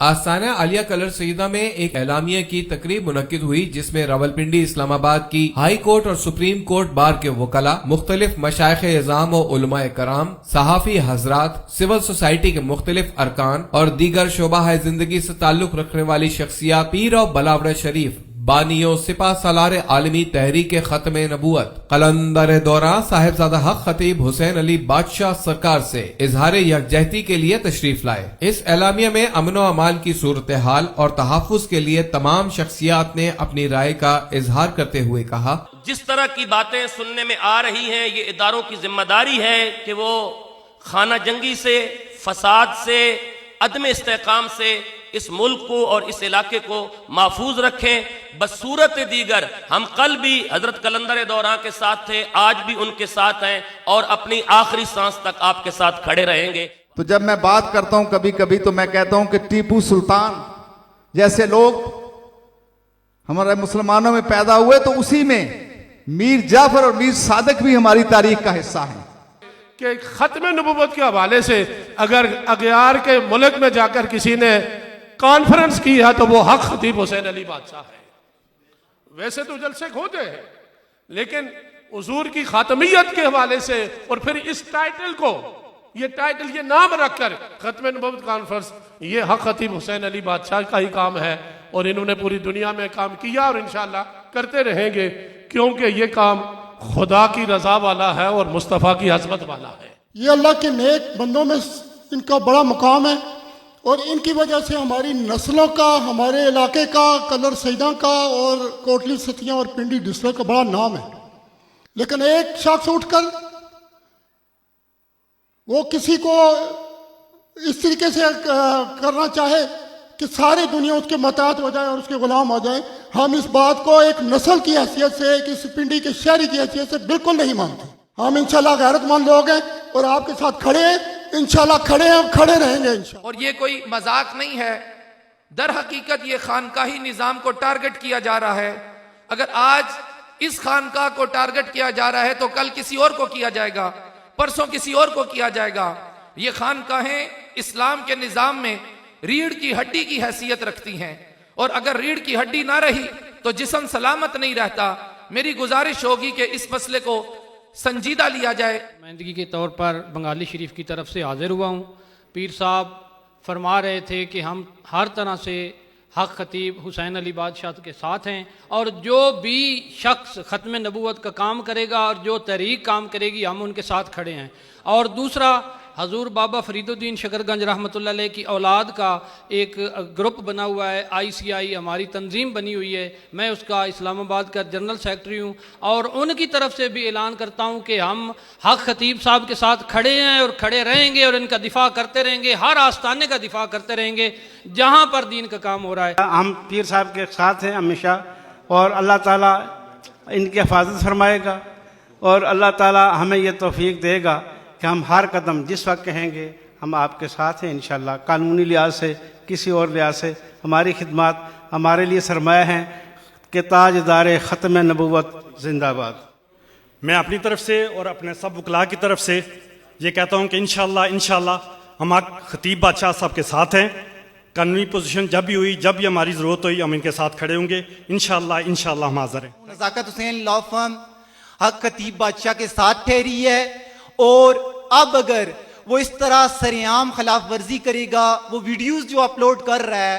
आस्थाना Alia colour Saeeda में एक एलामिया की तकरीब मुनक्किद हुई, जिसमें रावलपिंडी, इस्लामाबाद की हाई कोर्ट और सुप्रीम कोर्ट बार के वकला, मुख्तलिफ मशाइख इज़ाम और उलमाए कराम, सहाफ़ी हजरात, सिविल सोसाइटी के मुख्तलिफ अरकान और दीगर शोबा जिंदगी से ताल्लुक रखने वाली शख्सियात, पीर और बलावड़ा शरीफ, बानियों, सिपा सालार आलमी तहरीक खत्म नबूवत, कलंदर दौरा साहिबजादा हक खतीब हुसैन अली बादशाह सरकार से इजहार यकजहती के लिए तशरीफ लाए। इस एलामिया में अमन व अमान की सूरत हाल और तहफ़्फ़ुज़ के लिए तमाम शख्सियात ने अपनी राय का इजहार करते हुए कहा, जिस तरह की बातें सुनने में आ रही हैं, ये इदारों की जिम्मेदारी है कि वो खाना जंगी से, फसाद से, अदम इस्तेकाम से इस मुल्क को और इस इलाके को महफूज रखें। बसूरत दीगर हम कल भी हजरत कलंदर दौरा के साथ थे, आज भी उनके साथ हैं और अपनी आखिरी सांस तक आपके साथ खड़े रहेंगे। तो जब मैं बात करता हूं कभी कभी तो मैं कहता हूं कि टीपू सुल्तान जैसे लोग हमारे मुसलमानों में पैदा हुए, तो उसी में मीर जाफर और मीर सादिक भी हमारी तारीख का हिस्सा हैं। कि खत्म नबूवत के हवाले से अगर अगयार के मुल्क में जाकर किसी ने कॉन्फ्रेंस की है तो वो हक खतीब हुसैन अली बादशाह है। वैसे तो जलसे होते हैं, लेकिन हुजूर की खातमियत के हवाले से और फिर इस टाइटल को, ये नाम रखकर खत्म नबूवत कॉन्फ्रेंस, ये हक खतीब हुसैन अली बादशाह का ही काम है और इन्होंने पूरी दुनिया में काम किया और इंशाअल्लाह करते रहेंगे, क्योंकि ये काम खुदा की रजा वाला है और मुस्तफ़ा की अज़मत वाला है। ये अल्लाह के नेक बंदों में इनका बड़ा मुकाम है और इनकी वजह से हमारी नस्लों का, हमारे इलाके का, कलर सईदा का और कोटली सतिया और पिंडी डिस्ट्रिक्ट का बड़ा नाम है। लेकिन एक शख्स उठकर वो किसी को इस तरीके से करना चाहे कि सारी दुनिया उसके मुताबिक हो जाए और उसके गुलाम हो जाए, हम इस बात को एक नस्ल की हैसियत से, एक इस पिंडी के शहरी की हैसियत से बिल्कुल नहीं मानते। हम इंशाल्लाह गैरतमंद लोग हैं और आपके साथ खड़े हैं, इंशाल्लाह खड़े हैं, खड़े रहेंगे इंशाल्लाह। और ये कोई मजाक नहीं है, दर हकीकत ये खानकाही निज़ाम को टारगेट किया जा रहा है। अगर आज इस खानकाह को टारगेट किया जा रहा है तो कल किसी और को किया जाएगा, परसों किसी और को किया जाएगा। ये खानकाहें इस्लाम के निज़ाम में रीढ़ की हड्डी की हैसियत रखती हैं और अगर रीढ़ की हड्डी ना रही तो जिस्म सलामत नहीं रहता। मेरी गुजारिश होगी कि इस मसले को संजीदा लिया जाए। नुमाइंदगी के तौर पर बंगाली शरीफ की तरफ से हाजिर हुआ हूँ। पीर साहब फरमा रहे थे कि हम हर तरह से हक खतीब हुसैन अली बादशाह के साथ हैं और जो भी शख्स ख़त्म नबूवत का काम करेगा और जो तहरीक काम करेगी हम उनके साथ खड़े हैं। और दूसरा, हजूर बाबा फरीदुद्दीन शकरगंज रहमतुल्लाह अलैह की औलाद का एक ग्रुप बना हुआ है, ICI हमारी तंजीम बनी हुई है, मैं उसका इस्लामाबाद का जनरल सेक्रेटरी हूँ और उनकी तरफ से भी ऐलान करता हूँ कि हम हक खतीब साहब के साथ खड़े हैं और खड़े रहेंगे और इनका दिफा करते रहेंगे, हर आस्थाने का दिफा करते रहेंगे जहाँ पर दीन का काम हो रहा है। हम पीर साहब के साथ हैं हमेशा और अल्लाह ताला इनकी हिफाजत फरमाएगा और अल्लाह ताला हमें यह तौफीक देगा कि हम हर कदम जिस वक्त कहेंगे हम आपके साथ हैं इंशाअल्लाह। कानूनी लिहाज से, किसी और लिहाज से हमारी खिदमत हमारे लिए सरमाया हैं कि ताजदार ख़त्म नबूवत जिंदाबाद। मैं अपनी तरफ से और अपने सब वकला की तरफ से ये कहता हूँ कि इंशाअल्लाह हम खतीब बादशाह साहब के साथ हैं। कानूनी पोजीशन जब भी हुई, जब भी हमारी ज़रूरत हुई, हम इनके साथ खड़े होंगे इंशाअल्लाह हम हाज़िर हैं। नज़ाकत हुसैन लॉ फर्म हक खतीब बादशाह के साथ ठहरी है और अब अगर वो इस तरह सरेआम खिलाफ वर्जी करेगा, वो वीडियोस जो अपलोड कर रहा है,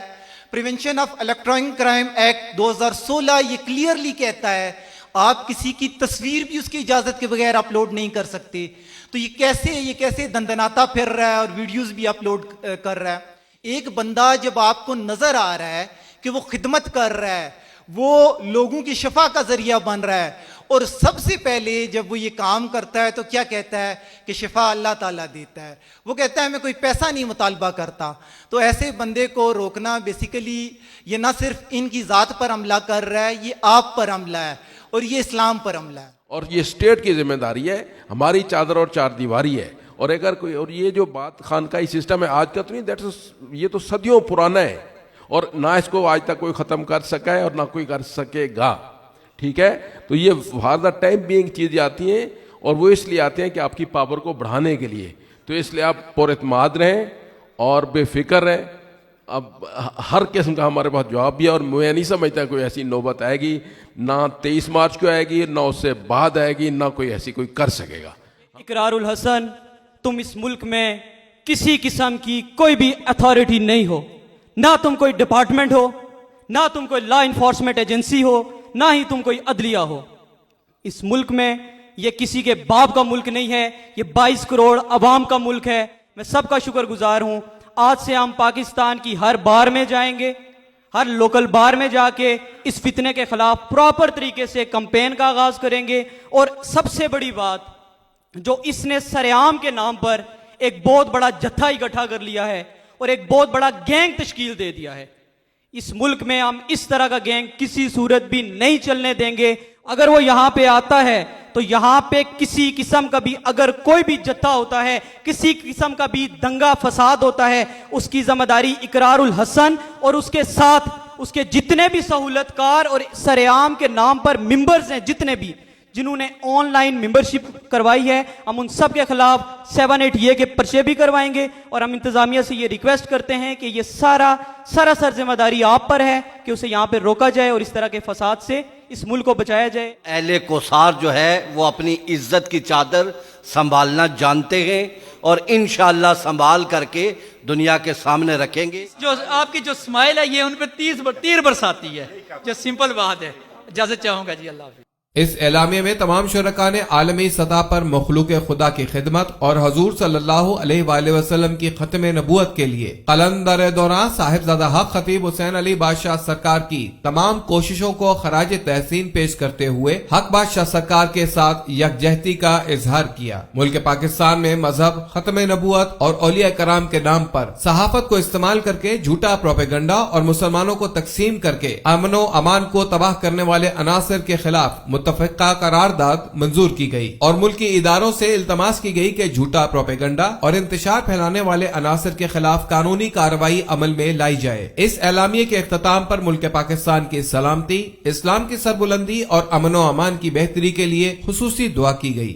prevention of electronic crime act 2016 ये क्लियरली कहता है आप किसी की तस्वीर भी उसकी इजाजत के बगैर अपलोड नहीं कर सकते। तो ये कैसे दंदनाता फिर रहा है और वीडियोस भी अपलोड कर रहा है। एक बंदा जब आपको नजर आ रहा है कि वो खिदमत कर रहा है, वो लोगों की शफा का जरिया बन रहा है और सबसे पहले जब वो ये काम करता है तो क्या कहता है कि शिफा अल्लाह ताला देता है। वो कहता है मैं कोई पैसा नहीं मुतालबा करता। तो ऐसे बंदे को रोकना बेसिकली ये ना सिर्फ इनकी ज़ात पर हमला कर रहा है, ये आप पर हमला है और ये इस्लाम पर हमला है और ये स्टेट की जिम्मेदारी है, हमारी चादर और चार दीवारी है। और अगर कोई, और ये जो बात खानकाही सिस्टम है आज का तो नहीं, ये तो सदियों पुराना है और ना इसको आज तक कोई ख़त्म कर सका है और ना कोई कर सकेगा। ठीक है, तो ये फॉर द टाइम बीइंग चीज़ें आती हैं और वो इसलिए आते हैं कि आपकी पावर को बढ़ाने के लिए। तो इसलिए आप पुरइत्माद रहें और बेफिक्र रहें اب ہر قسم کا ہمارے پاس جواب بھی ہے، اور میں نہیں سمجھتا کوئی ایسی نوبت آئے گی، نہ 23 مارچ کو آئے گی، نہ اس سے بعد آئے گی، نہ کوئی ایسی کوئی کر سکے گا۔ اقرار الحسن، تم اس ملک میں کسی قسم کی کوئی بھی اتھارٹی نہیں ہو، نہ تم کوئی ڈپارٹمنٹ ہو، نہ تم کوئی لا انفورسمنٹ ایجنسی ہو، نہ ہی تم کوئی عدلیہ ہو۔ اس ملک میں یہ کسی کے باپ کا ملک نہیں ہے، یہ 22 کروڑ عوام کا ملک ہے۔ میں سب کا شکر گزار ہوں۔ آج سے ہم پاکستان کی ہر بار میں جائیں گے، ہر لوکل بار میں جا کے اس فتنے کے خلاف پراپر طریقے سے کمپین کا آغاز کریں گے۔ اور سب سے بڑی بات جو اس نے سرعام کے نام پر ایک بہت بڑا جتھا اکٹھا کر لیا ہے اور ایک بہت بڑا گینگ تشکیل دے دیا ہے، اس ملک میں ہم اس طرح کا گینگ کسی صورت بھی نہیں چلنے دیں گے۔ اگر وہ یہاں پہ آتا ہے تو یہاں پہ کسی قسم کا بھی اگر کوئی بھی جتھا ہوتا ہے، کسی قسم کا بھی دنگا فساد ہوتا ہے، اس کی ذمہ داری اقرار الحسن اور اس کے ساتھ اس کے جتنے بھی سہولت کار اور سرعام کے نام پر ممبرز ہیں، جتنے بھی جنہوں نے آن لائن ممبرشپ کروائی ہے، ہم ان سب کے خلاف 7-8 کے پرچے بھی کروائیں گے۔ اور ہم انتظامیہ سے یہ ریکویسٹ کرتے ہیں کہ یہ سراسر ذمہ داری آپ پر ہے کہ اسے یہاں پہ روکا جائے اور اس طرح کے فساد سے اس ملک کو بچایا جائے۔ اہل کوثار جو ہے وہ اپنی عزت کی چادر سنبھالنا جانتے ہیں اور انشاءاللہ سنبھال کر کے دنیا کے سامنے رکھیں گے۔ جو آپ کی جو اسمائل ہے یہ ان پہ تیر برساتی ہے، جو سمپل بات ہے۔ اجازت چاہوں گا جی، اللہ حافظ۔ اس اعلامیہ میں تمام شرکاء نے عالمی سطح پر مخلوق خدا کی خدمت اور حضور صلی اللہ علیہ وآلہ وسلم کی ختم نبوت کے لیے قلندر دوران صاحبزادہ حق خطیب حسین علی بادشاہ سرکار کی تمام کوششوں کو خراج تحسین پیش کرتے ہوئے حق بادشاہ سرکار کے ساتھ یکجہتی کا اظہار کیا۔ ملک پاکستان میں مذہب، ختم نبوت اور اولیاء کرام کے نام پر صحافت کو استعمال کر کے جھوٹا پروپیگنڈا اور مسلمانوں کو تقسیم کر کے امن و امان کو تباہ کرنے والے عناصر کے خلاف متفقہ قرارداد منظور کی گئی اور ملکی اداروں سے التماس کی گئی کہ جھوٹا پروپیگنڈا اور انتشار پھیلانے والے عناصر کے خلاف قانونی کارروائی عمل میں لائی جائے۔ اس اعلامیے کے اختتام پر ملک پاکستان کی سلامتی، اسلام کی سربلندی اور امن و امان کی بہتری کے لیے خصوصی دعا کی گئی۔